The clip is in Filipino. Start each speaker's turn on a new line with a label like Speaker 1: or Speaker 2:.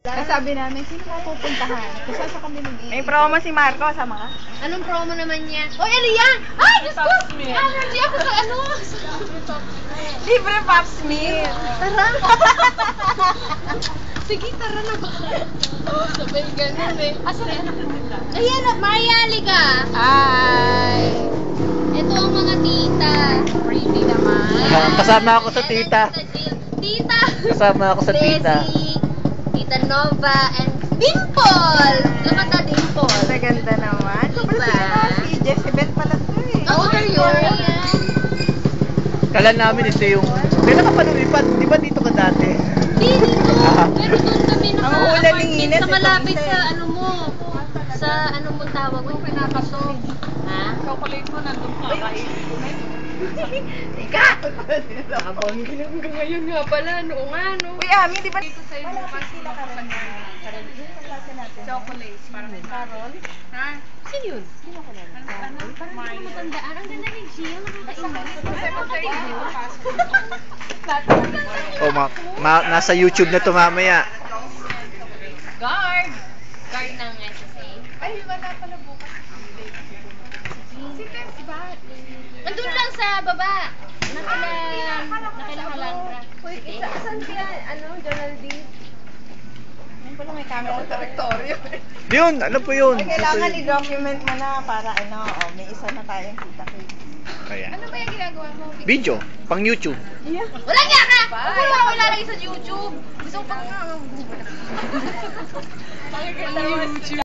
Speaker 1: Sabi namin, sino ka pupuntahan? Kasi sa kami nag-iisip.
Speaker 2: May promo si Marco, sama ka?
Speaker 3: Anong promo naman yan? Oy, ano yan? Ay, Diyos ko! Allergy ako sa ano?
Speaker 2: Libre Pop Smith!
Speaker 3: Tara! Sige, tara na ba? Sabay ganun eh. Asa na anak nila? Ayan, Maria, liga!
Speaker 1: Hi!
Speaker 3: Ito ang mga tita.
Speaker 1: Pretty naman.
Speaker 4: Kasama ako sa tita.
Speaker 3: Tita!
Speaker 4: Kasama ako sa tita.
Speaker 3: Leslie, Tita Nova, and Dimple! Dapat na Dimple.
Speaker 2: Maganda naman.
Speaker 3: Diba?
Speaker 2: Si Jezebel pala to eh.
Speaker 3: Ako yun.
Speaker 4: Kala namin ito yung... Kailan ka pa lumipad? Di ba dito ka dati?
Speaker 3: Hindi, dito. Pero doon kami
Speaker 2: Ang ulan ng init,
Speaker 3: sa malapit
Speaker 2: ito,
Speaker 3: sa ano mo. Sa ano mo tawag mo? Pinapasok. Ha?
Speaker 1: Chocolate mo nandun pa.
Speaker 2: Ika!
Speaker 3: Habang hanggang ngayon nga pala. Oo nga, no?
Speaker 2: Uy, Ami, di ba?
Speaker 1: Malapit sila ka rin. Chocolate. Parang Carol. Ha?
Speaker 3: Sino yun? Sino ka na? Parang hindi ko matandaan. Ang ganda ni Gio.
Speaker 4: Nasa YouTube na to mamaya.
Speaker 3: Guard! Guard ng SSA.
Speaker 1: Ay, wala pala bukas. Si Tess, ba?
Speaker 3: Nandun lang sa baba. Nakilahalan.
Speaker 1: Wait, saan siya? Ano, Geraldine?
Speaker 2: Yan pala may camera sa directorio.
Speaker 4: Yun, ano po yun?
Speaker 2: Ay, kailangan i-document mo na para ano, may isa na tayong kita.
Speaker 4: Ayan.
Speaker 1: Ano ba yung ginagawa mo?
Speaker 4: Video, pang YouTube.
Speaker 3: Wala nga ka! Huwag mo ako ilalagay sa YouTube. Gusto ko pang...
Speaker 1: Pang YouTube.